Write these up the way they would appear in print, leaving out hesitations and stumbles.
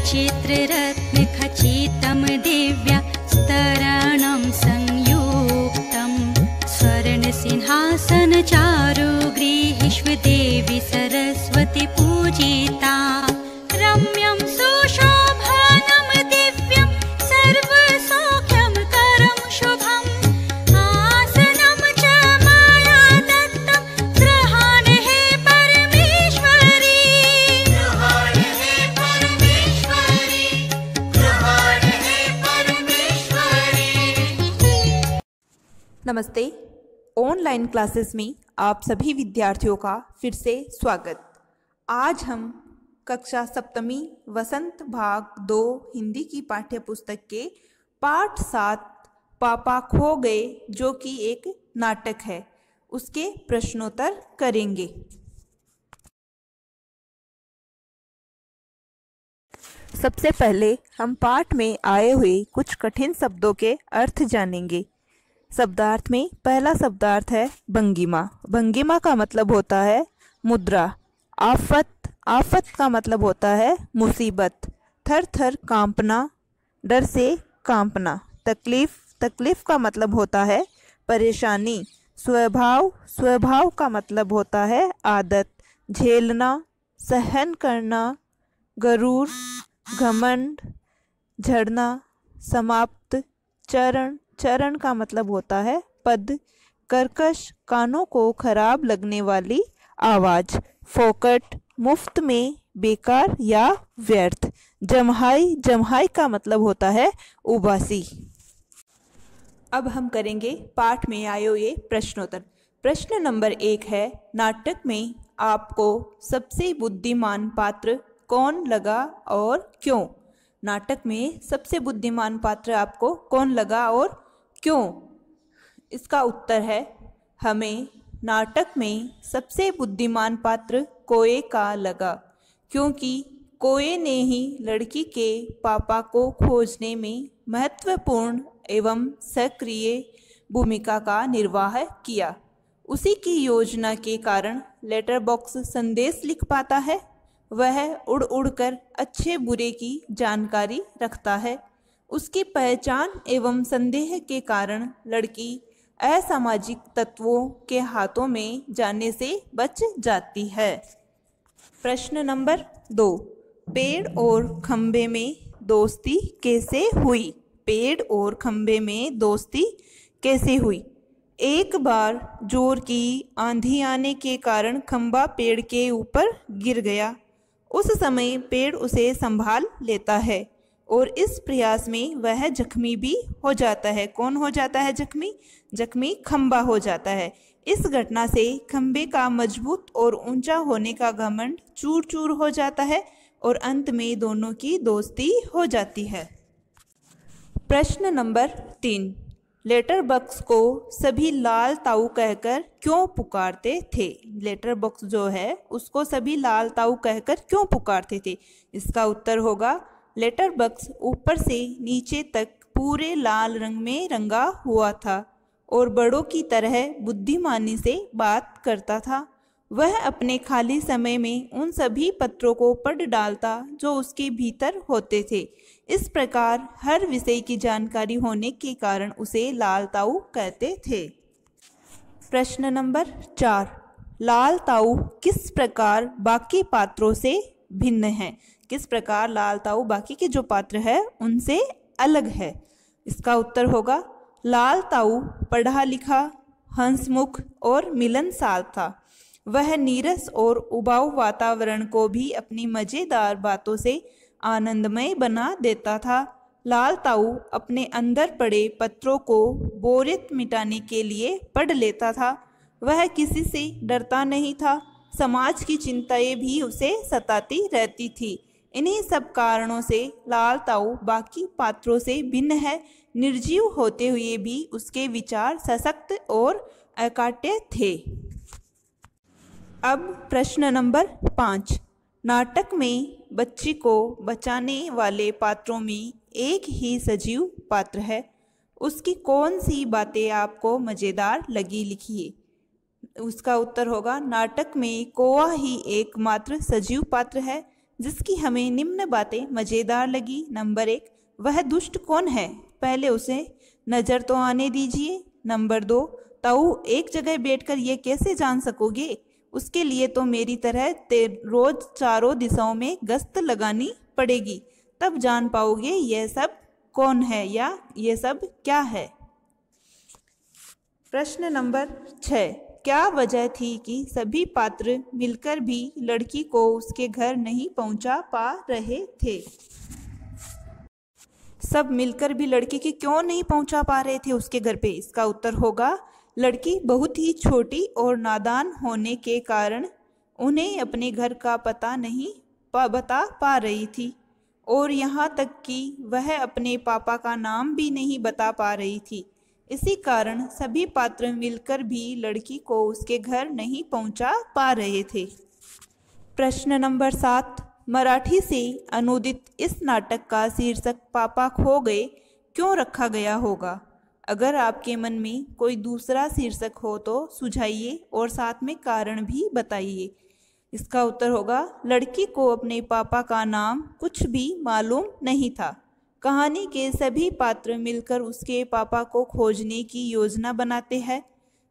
चित्ररत्नखचितं दिव्या स्तरणं संयुक्तं स्वर्णसिंहासनचारुगृहेष्व देवी सरस्वती पूजिता रम्यं सुशोभनं दिव्यं सर्वसौख्यं करं शुभम् आसनं च मया दत्तं गृहाण हे परमेश्वरी गृहाण हे परमेश्वरी गृहाण हे परमेश्वरी। नमस्ते। ऑनलाइन क्लासेस में आप सभी विद्यार्थियों का फिर से स्वागत। आज हम कक्षा सप्तमी वसंत भाग 2 हिंदी की पाठ्य पुस्तक के पाठ 7 पापा खो गए, जो कि एक नाटक है, उसके प्रश्नोत्तर करेंगे। सबसे पहले हम पाठ में आए हुए कुछ कठिन शब्दों के अर्थ जानेंगे। शब्दार्थ में पहला शब्दार्थ है भंगिमा। भंगिमा का मतलब होता है मुद्रा। आफत, आफत का मतलब होता है मुसीबत। थर थर कांपना, डर से कांपना। तकलीफ, तकलीफ का मतलब होता है परेशानी। स्वभाव, स्वभाव का मतलब होता है आदत। झेलना, सहन करना। गरूर, घमंड, झड़ना। समाप्त, चरण, चरण का मतलब होता है पद। कर्कश, कानों को खराब लगने वाली आवाज। फोकट, मुफ्त में, बेकार या व्यर्थ। जम्हाई, जम्हाई का मतलब होता है उबासी। अब हम करेंगे पाठ में आए हुए प्रश्नोत्तर। प्रश्न नंबर 1 है, नाटक में आपको सबसे बुद्धिमान पात्र कौन लगा और क्यों? नाटक में सबसे बुद्धिमान पात्र आपको कौन लगा और क्यों? इसका उत्तर है, हमें नाटक में सबसे बुद्धिमान पात्र कोए का लगा, क्योंकि कोए ने ही लड़की के पापा को खोजने में महत्वपूर्ण एवं सक्रिय भूमिका का निर्वाह किया। उसी की योजना के कारण लेटर बॉक्स संदेश लिख पाता है। वह उड़ उड़कर अच्छे बुरे की जानकारी रखता है। उसकी पहचान एवं संदेह के कारण लड़की असामाजिक तत्वों के हाथों में जाने से बच जाती है। प्रश्न नंबर 2, पेड़ और खंबे में दोस्ती कैसे हुई? पेड़ और खंबे में दोस्ती कैसे हुई? एक बार जोर की आंधी आने के कारण खंबा पेड़ के ऊपर गिर गया। उस समय पेड़ उसे संभाल लेता है और इस प्रयास में वह जख्मी भी हो जाता है। कौन हो जाता है जख्मी? जख्मी खंबा हो जाता है। इस घटना से खंबे का मजबूत और ऊंचा होने का घमंड चूर चूर हो जाता है और अंत में दोनों की दोस्ती हो जाती है। प्रश्न नंबर 3, लेटर बॉक्स को सभी लाल ताऊ कहकर क्यों पुकारते थे? लेटर बॉक्स जो है उसको सभी लाल ताऊ कहकर क्यों पुकारते थे? इसका उत्तर होगा, लेटर बॉक्स ऊपर से नीचे तक पूरे लाल रंग में रंगा हुआ था और बड़ों की तरह बुद्धिमानी से बात करता था। वह अपने खाली समय में उन सभी पत्रों को पढ़ डालता जो उसके भीतर होते थे। इस प्रकार हर विषय की जानकारी होने के कारण उसे लाल ताऊ कहते थे। प्रश्न नंबर 4, लाल ताऊ किस प्रकार बाकी पात्रों से भिन्न है? किस प्रकार लाल ताऊ बाकी के जो पात्र है उनसे अलग है? इसका उत्तर होगा, लाल ताऊ पढ़ा लिखा, हंसमुख और मिलनसार था। वह नीरस और उबाऊ वातावरण को भी अपनी मज़ेदार बातों से आनंदमय बना देता था। लाल ताऊ अपने अंदर पड़े पत्रों को बोरियत मिटाने के लिए पढ़ लेता था। वह किसी से डरता नहीं था। समाज की चिंताएं भी उसे सताती रहती थी। इन्हीं सब कारणों से लाल ताऊ बाकी पात्रों से भिन्न है। निर्जीव होते हुए भी उसके विचार सशक्त और अकाट्य थे। अब प्रश्न नंबर 5, नाटक में बच्ची को बचाने वाले पात्रों में एक ही सजीव पात्र है। उसकी कौन सी बातें आपको मज़ेदार लगी, लिखिए। उसका उत्तर होगा, नाटक में कौआ ही एकमात्र सजीव पात्र है। जिसकी हमें निम्न बातें मज़ेदार लगी। नंबर 1, वह दुष्ट कौन है, पहले उसे नज़र तो आने दीजिए। नंबर 2, ताऊ एक जगह बैठकर ये कैसे जान सकोगे, उसके लिए तो मेरी तरह रोज चारों दिशाओं में गश्त लगानी पड़ेगी, तब जान पाओगे यह सब कौन है या ये सब क्या है। प्रश्न नंबर 6, क्या वजह थी कि सभी पात्र मिलकर भी लड़की को उसके घर नहीं पहुंचा पा रहे थे। सब मिलकर भी लड़की की क्यों नहीं पहुंचा पा रहे थे उसके घर पे। इसका उत्तर होगा, लड़की बहुत ही छोटी और नादान होने के कारण उन्हें अपने घर का पता नहीं बता पा रही थी, और यहाँ तक कि वह अपने पापा का नाम भी नहीं बता पा रही थी। इसी कारण सभी पात्र मिलकर भी लड़की को उसके घर नहीं पहुंचा पा रहे थे। प्रश्न नंबर 7, मराठी से अनुदित इस नाटक का शीर्षक पापा खो गए क्यों रखा गया होगा। अगर आपके मन में कोई दूसरा शीर्षक हो तो सुझाइए और साथ में कारण भी बताइए। इसका उत्तर होगा, लड़की को अपने पापा का नाम कुछ भी मालूम नहीं था। कहानी के सभी पात्र मिलकर उसके पापा को खोजने की योजना बनाते हैं,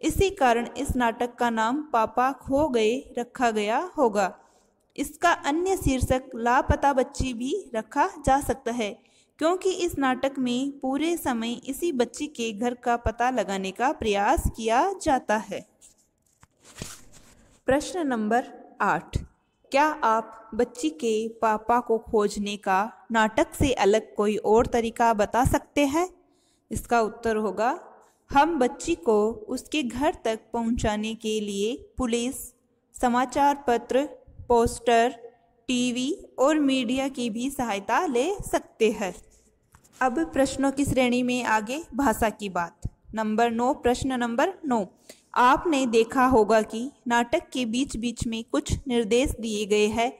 इसी कारण इस नाटक का नाम पापा खो गए रखा गया होगा। इसका अन्य शीर्षक लापता बच्ची भी रखा जा सकता है, क्योंकि इस नाटक में पूरे समय इसी बच्ची के घर का पता लगाने का प्रयास किया जाता है। प्रश्न नंबर 8, क्या आप बच्ची के पापा को खोजने का नाटक से अलग कोई और तरीका बता सकते हैं। इसका उत्तर होगा, हम बच्ची को उसके घर तक पहुंचाने के लिए पुलिस, समाचार पत्र, पोस्टर, टीवी और मीडिया की भी सहायता ले सकते हैं। अब प्रश्नों की श्रेणी में आगे भाषा की बात। नंबर 9, प्रश्न नंबर 9, आपने देखा होगा कि नाटक के बीच बीच में कुछ निर्देश दिए गए हैं।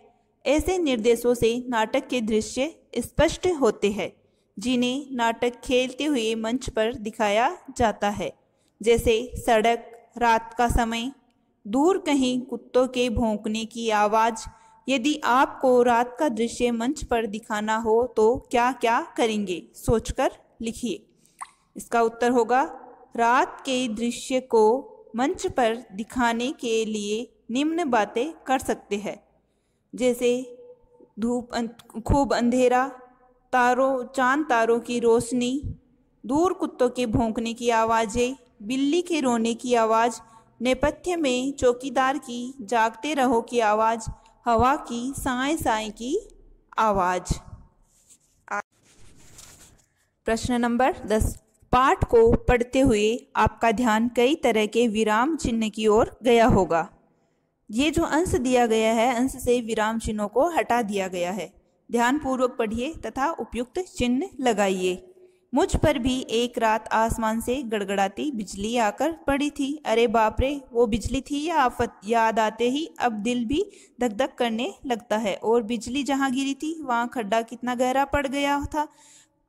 ऐसे निर्देशों से नाटक के दृश्य स्पष्ट होते हैं, जिन्हें नाटक खेलते हुए मंच पर दिखाया जाता है, जैसे सड़क, रात का समय, दूर कहीं कुत्तों के भौंकने की आवाज़। यदि आपको रात का दृश्य मंच पर दिखाना हो तो क्या क्या करेंगे, सोचकर लिखिए। इसका उत्तर होगा, रात के दृश्य को मंच पर दिखाने के लिए निम्न बातें कर सकते हैं, जैसे धूप, खूब अंधेरा, चांद तारों की रोशनी, दूर कुत्तों के भौंकने की आवाज़ें, बिल्ली के रोने की आवाज़, नेपथ्य में चौकीदार की जागते रहो की आवाज़, हवा की साए साए की आवाज़। प्रश्न नंबर 10, पाठ को पढ़ते हुए आपका ध्यान कई तरह के विराम चिन्ह की ओर गया होगा। ये जो अंश दिया गया है, अंश से विराम चिन्हों को हटा दिया गया है। ध्यानपूर्वक पढ़िए तथा उपयुक्त चिन्ह लगाइए। मुझ पर भी एक रात आसमान से गड़गड़ाती बिजली आकर पड़ी थी। अरे बाप रे, वो बिजली थी या आफत, याद आते ही अब दिल भी धक धक करने लगता है। और बिजली जहाँ गिरी थी वहाँ खड्डा कितना गहरा पड़ गया था।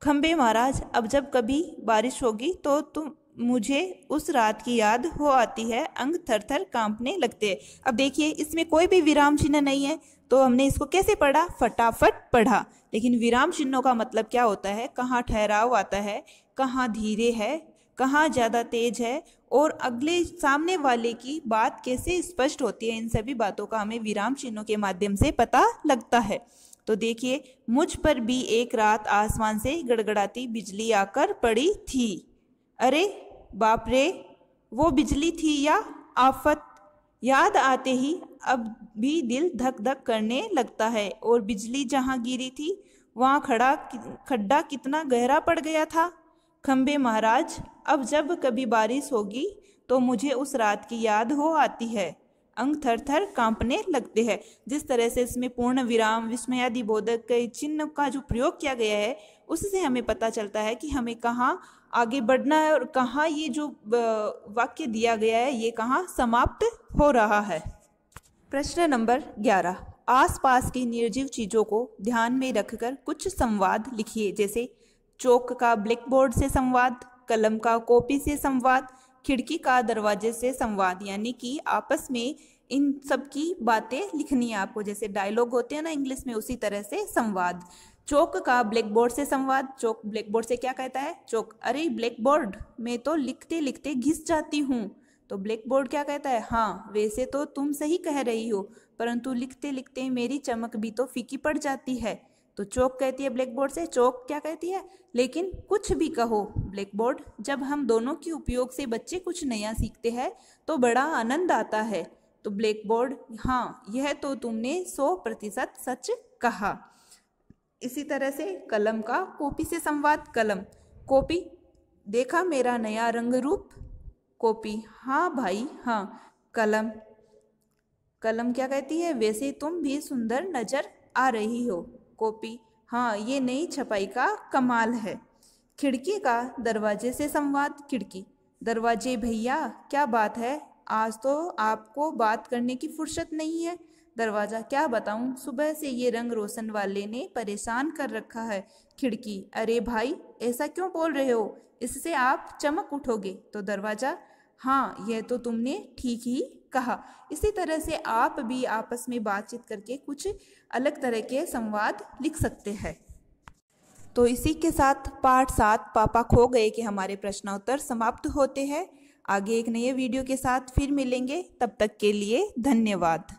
खंबे महाराज, अब जब कभी बारिश होगी तो तुम मुझे उस रात की याद हो आती है, अंग थर थर कांपने लगते हैं। अब देखिए, इसमें कोई भी विराम चिन्ह नहीं है, तो हमने इसको कैसे पढ़ा, फटाफट पढ़ा। लेकिन विराम चिन्हों का मतलब क्या होता है, कहाँ ठहराव आता है, कहाँ धीरे है, कहाँ ज़्यादा तेज है, और अगले सामने वाले की बात कैसे स्पष्ट होती है, इन सभी बातों का हमें विराम चिन्हों के माध्यम से पता लगता है। तो देखिए, मुझ पर भी एक रात आसमान से गड़गड़ाती बिजली आकर पड़ी थी। अरे बाप रे, वो बिजली थी या आफत, याद आते ही अब भी दिल धक धक करने लगता है। और बिजली जहाँ गिरी थी वहाँ खड्डा कितना गहरा पड़ गया था। खंबे महाराज, अब जब कभी बारिश होगी तो मुझे उस रात की याद हो आती है, अंग थर थर कांपने लगते हैं। जिस तरह से इसमें पूर्ण विराम, विस्मयादि बोधक के चिन्ह का जो प्रयोग किया गया है, उससे हमें पता चलता है कि हमें कहाँ आगे बढ़ना है और कहाँ ये जो वाक्य दिया गया है ये कहाँ समाप्त हो रहा है। प्रश्न नंबर 11, आसपास की निर्जीव चीज़ों को ध्यान में रखकर कुछ संवाद लिखिए, जैसे चौक का ब्लैक बोर्ड से संवाद, कलम का कॉपी से संवाद, खिड़की का दरवाजे से संवाद। यानी कि आपस में इन सब की बातें लिखनी है आपको, जैसे डायलॉग होते हैं ना इंग्लिश में, उसी तरह से संवाद। चौक का ब्लैक बोर्ड से संवाद। चौक ब्लैक बोर्ड से क्या कहता है? चौक, अरे ब्लैक बोर्ड, मैं तो लिखते लिखते घिस जाती हूँ। तो ब्लैक बोर्ड क्या कहता है? हाँ, वैसे तो तुम सही कह रही हो, परंतु लिखते लिखते मेरी चमक भी तो फीकी पड़ जाती है। तो चौक कहती है ब्लैक बोर्ड से। चौक क्या कहती है? लेकिन कुछ भी कहो ब्लैक बोर्ड, जब हम दोनों के उपयोग से बच्चे कुछ नया सीखते हैं तो बड़ा आनंद आता है। तो ब्लैक बोर्ड, हाँ, यह तो तुमने 100% सच कहा। इसी तरह से कलम का कॉपी से संवाद। कलम, कॉपी, देखा मेरा नया रंग रूप? कॉपी, हाँ भाई हाँ। कलम, कलम क्या कहती है? वैसे तुम भी सुंदर नजर आ रही हो। कॉपी, हाँ, ये नई छपाई का कमाल है। खिड़की का दरवाजे से संवाद। खिड़की, दरवाजे भैया, क्या बात है, आज तो आपको बात करने की फुर्सत नहीं है। दरवाजा, क्या बताऊं, सुबह से ये रंग रोशन वाले ने परेशान कर रखा है। खिड़की, अरे भाई ऐसा क्यों बोल रहे हो, इससे आप चमक उठोगे। तो दरवाजा, हाँ, यह तो तुमने ठीक ही कहा। इसी तरह से आप भी आपस में बातचीत करके कुछ अलग तरह के संवाद लिख सकते हैं। तो इसी के साथ पार्ट 7 पापा खो गए के हमारे प्रश्नोत्तर समाप्त होते हैं। आगे एक नए वीडियो के साथ फिर मिलेंगे, तब तक के लिए धन्यवाद।